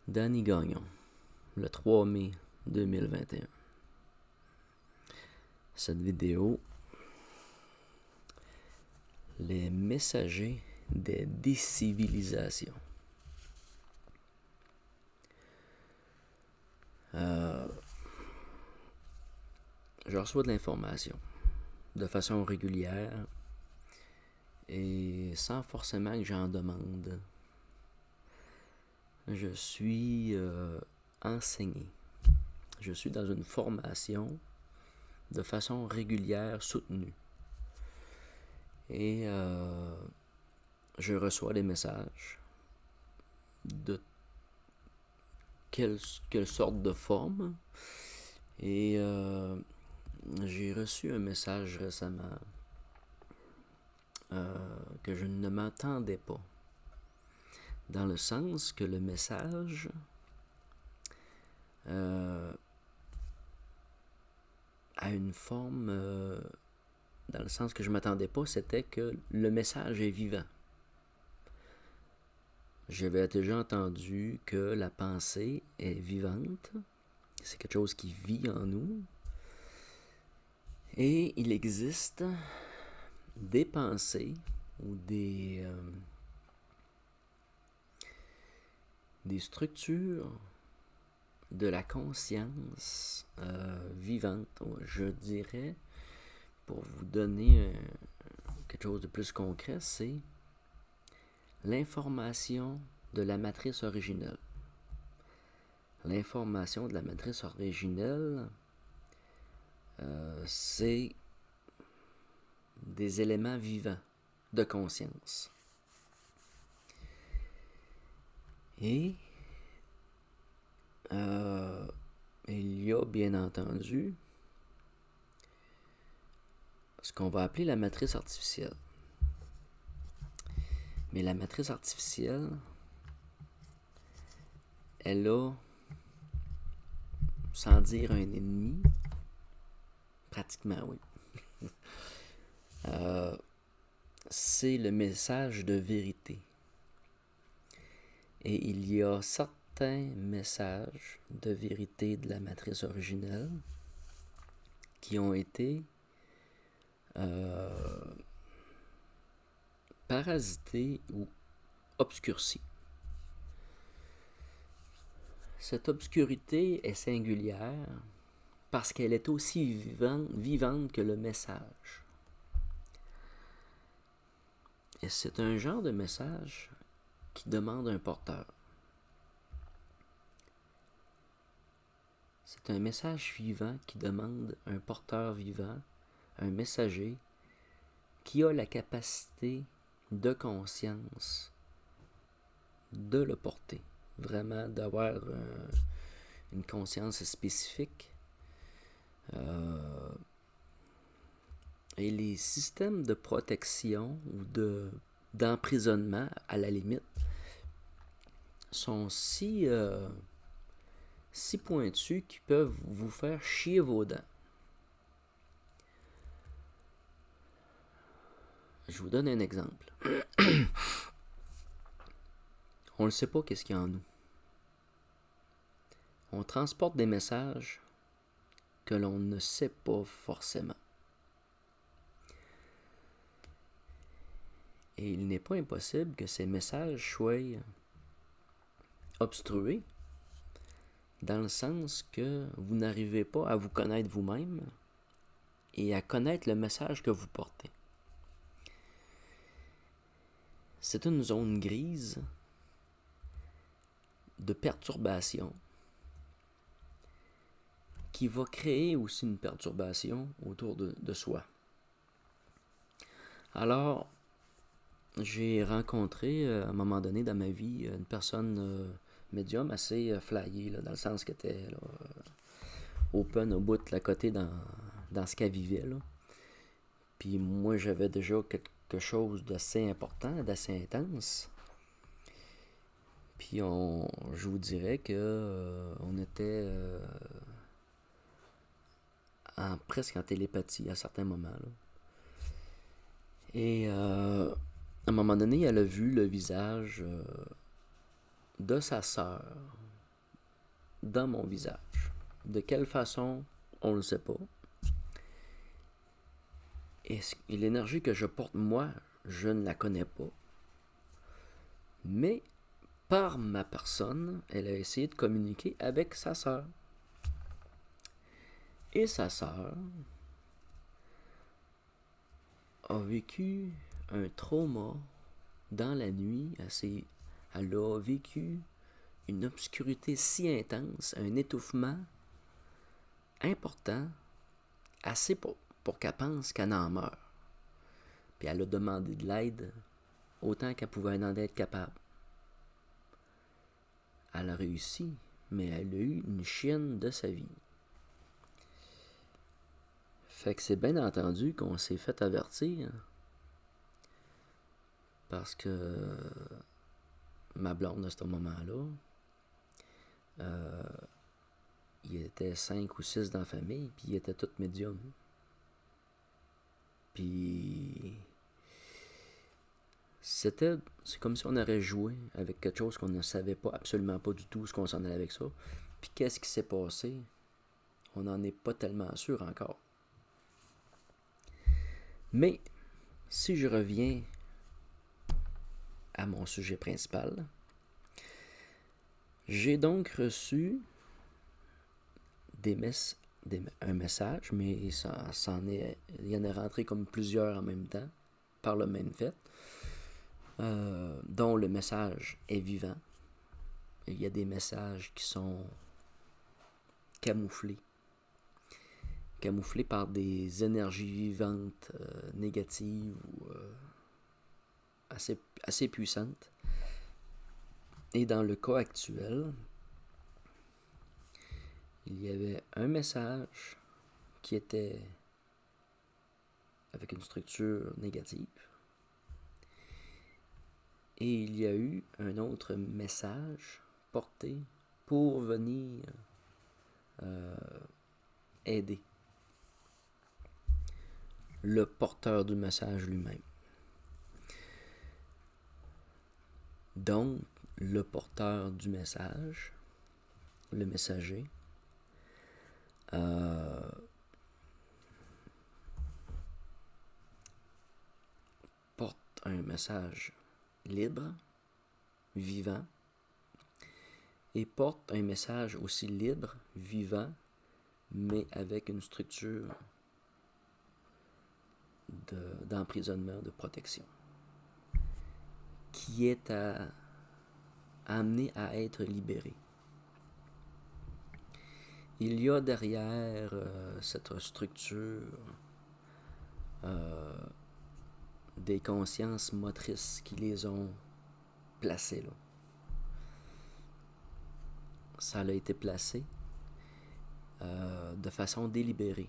Danny Gagnon, le 3 mai 2021. Cette vidéo, les messagers des décivilisations. Je reçois de l'information de façon régulière et sans forcément que j'en demande. Je suis enseigné. Je suis dans une formation de façon régulière, soutenue. Et je reçois des messages de quelle sorte de forme. Et j'ai reçu un message récemment que je ne m'attendais pas. Dans le sens que le message a une forme, dans le sens que je ne m'attendais pas, c'était que le message est vivant. J'avais déjà entendu que la pensée est vivante, c'est quelque chose qui vit en nous, et il existe des pensées ou des structures de la conscience vivante, je dirais, pour vous donner quelque chose de plus concret, c'est l'information de la matrice originelle. L'information de la matrice originelle, c'est des éléments vivants de conscience. Et il y a bien entendu ce qu'on va appeler la matrice artificielle. Mais la matrice artificielle, elle a, sans dire un ennemi, pratiquement oui, c'est le message de vérité. Et il y a certains messages de vérité de la matrice originelle qui ont été parasités ou obscurcis. Cette obscurité est singulière parce qu'elle est aussi vivante que le message. Et c'est un genre de message qui demande un porteur. C'est un message vivant qui demande un porteur vivant, un messager qui a la capacité de conscience de le porter. Vraiment d'avoir une conscience spécifique. Et les systèmes de protection ou d'emprisonnement, à la limite, sont si pointus qu'ils peuvent vous faire chier vos dents. Je vous donne un exemple. On ne sait pas qu'est-ce qu'il y a en nous. On transporte des messages que l'on ne sait pas forcément. Et il n'est pas impossible que ces messages soient obstrués, dans le sens que vous n'arrivez pas à vous connaître vous-même et à connaître le message que vous portez. C'est une zone grise de perturbation qui va créer aussi une perturbation autour de soi. Alors, j'ai rencontré à un moment donné dans ma vie une personne médium assez flyée, là, dans le sens qu'elle était là, open au bout de la côté dans ce qu'elle vivait. Là. Puis moi, j'avais déjà quelque chose d'assez important, d'assez intense. Puis je vous dirais que on était presque en télépathie à certains moments. Là. Et à un moment donné, elle a vu le visage de sa sœur dans mon visage. De quelle façon, on ne le sait pas. Et l'énergie que je porte, moi, je ne la connais pas. Mais, par ma personne, elle a essayé de communiquer avec sa sœur. Et sa sœur a vécu un trauma dans la nuit. Elle a vécu une obscurité si intense, un étouffement important, assez pour qu'elle pense qu'elle en meurt. Puis elle a demandé de l'aide autant qu'elle pouvait en être capable. Elle a réussi, mais elle a eu une chienne de sa vie. Fait que c'est bien entendu qu'on s'est fait avertir parce que ma blonde à ce moment-là, il était 5 ou 6 dans la famille, puis ils étaient tous médiums. Puis c'est comme si on aurait joué avec quelque chose qu'on ne savait pas, absolument pas du tout ce qu'on s'en allait avec ça. Puis qu'est-ce qui s'est passé? On n'en est pas tellement sûr encore. Mais si je reviens à mon sujet principal, j'ai donc reçu un message, mais il y en est rentré comme plusieurs en même temps, par le même fait, dont le message est vivant. Il y a des messages qui sont camouflés par des énergies vivantes négatives ou assez puissantes. Et dans le cas actuel, il y avait un message qui était avec une structure négative. Et il y a eu un autre message porté pour venir aider le porteur du message lui-même. Donc, le porteur du message, le messager, porte un message libre, vivant, et porte un message aussi libre, vivant, mais avec une structure d'emprisonnement, de protection, qui est amené à être libéré. Il y a derrière cette structure des consciences motrices qui les ont placées là. Ça a été placé de façon délibérée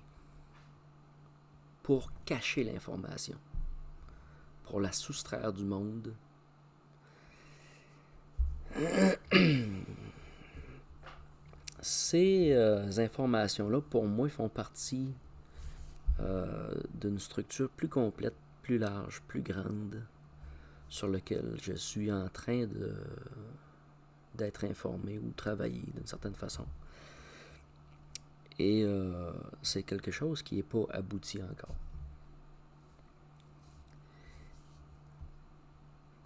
pour cacher l'information, pour la soustraire du monde. Ces informations-là, pour moi, font partie d'une structure plus complète, plus large, plus grande, sur laquelle je suis en train d'être informé ou travailler d'une certaine façon. Et c'est quelque chose qui n'est pas abouti encore.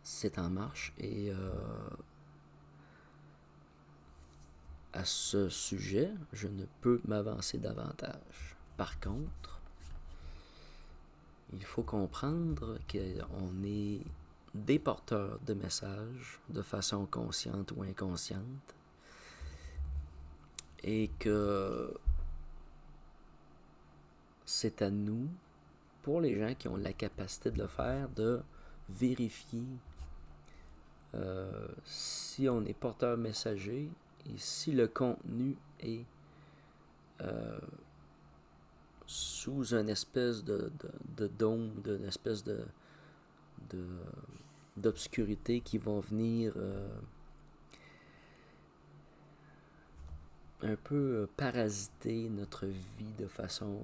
C'est en marche et à ce sujet, je ne peux m'avancer davantage. Par contre, il faut comprendre qu'on est des porteurs de messages de façon consciente ou inconsciente et que c'est à nous, pour les gens qui ont la capacité de le faire, de vérifier si on est porteur messager et si le contenu est sous une espèce de dôme, d'une espèce d'obscurité qui vont venir un peu parasiter notre vie de façon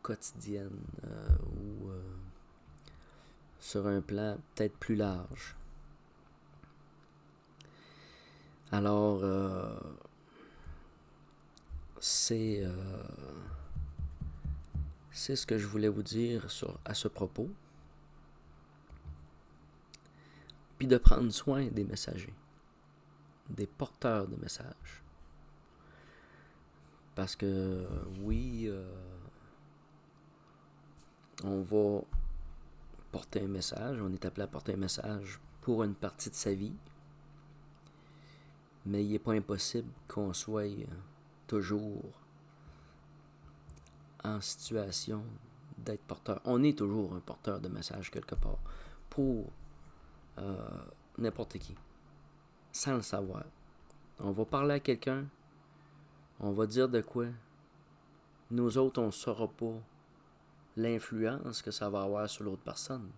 quotidienne ou sur un plan peut-être plus large. Alors, c'est ce que je voulais vous dire à ce propos. Puis de prendre soin des messagers, des porteurs de messages. Parce que oui, on va porter un message, on est appelé à porter un message pour une partie de sa vie, mais il n'est pas impossible qu'on soit toujours en situation d'être porteur. On est toujours un porteur de message quelque part pour n'importe qui, sans le savoir. On va parler à quelqu'un, on va dire de quoi. Nous autres, on ne saura pas l'influence que ça va avoir sur l'autre personne.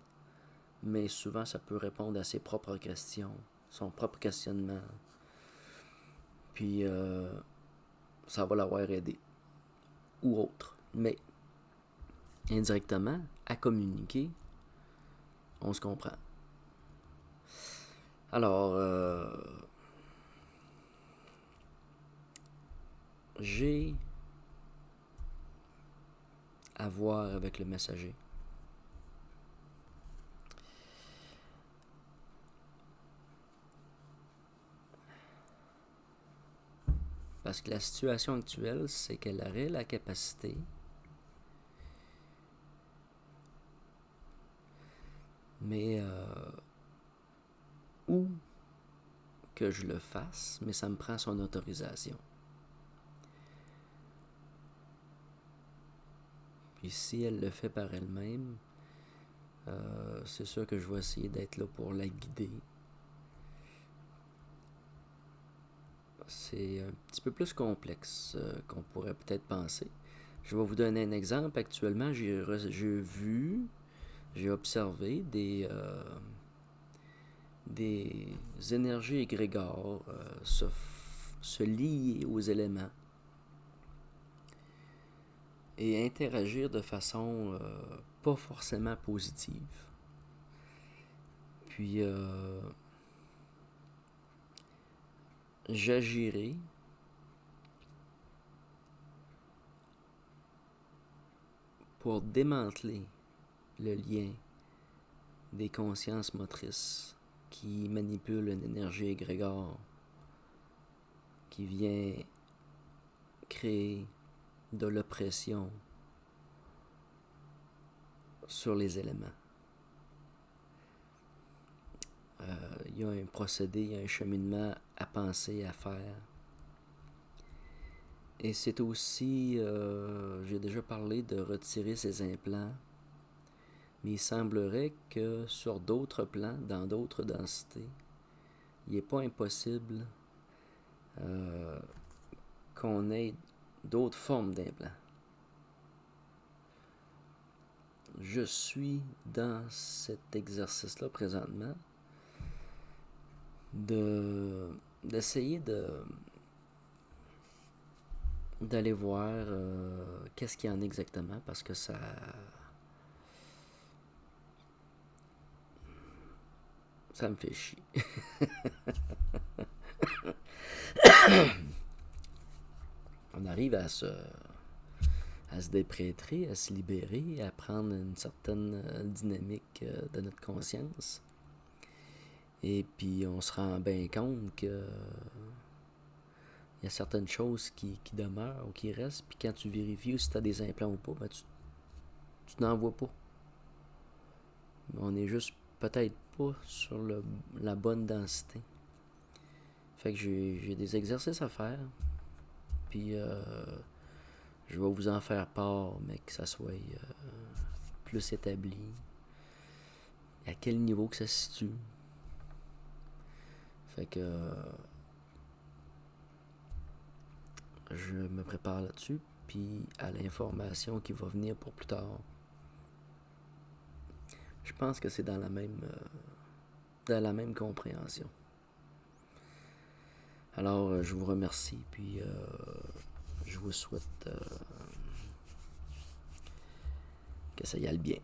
Mais souvent, ça peut répondre à ses propres questions, son propre questionnement. Puis, ça va l'avoir aidé. Ou autre. Mais, indirectement, à communiquer, on se comprend. Alors, j'ai à voir avec le messager. Parce que la situation actuelle, c'est qu'elle aurait la capacité mais ou que je le fasse, mais ça me prend son autorisation. Puis si elle le fait par elle-même, c'est sûr que je vais essayer d'être là pour la guider. C'est un petit peu plus complexe qu'on pourrait peut-être penser. Je vais vous donner un exemple. Actuellement, j'ai observé des énergies égrégores se lier aux éléments et interagir de façon pas forcément positive. Puis j'agirai pour démanteler le lien des consciences motrices qui manipulent une énergie égrégore qui vient créer de l'oppression sur les éléments. Il y a un procédé, il y a un cheminement à penser, à faire. Et c'est aussi, j'ai déjà parlé de retirer ces implants, mais il semblerait que sur d'autres plans, dans d'autres densités, il n'est pas impossible qu'on ait d'autres formes d'implants. Je suis dans cet exercice-là présentement d'essayer d'aller voir qu'est-ce qu'il y en a exactement, parce que ça me fait chier. On arrive à se déprétrer, à se libérer, à prendre une certaine dynamique de notre conscience. Et puis on se rend bien compte que il y a certaines choses qui demeurent ou qui restent, puis quand tu vérifies si tu as des implants ou pas, ben tu n'en vois pas. On est juste peut-être pas sur la bonne densité. Fait que j'ai des exercices à faire, puis je vais vous en faire part, mais que ça soit plus établi. À quel niveau que ça se situe. Fait que je me prépare là-dessus, puis à l'information qui va venir pour plus tard. Je pense que c'est dans la même compréhension. Alors, je vous remercie, puis je vous souhaite que ça y aille bien.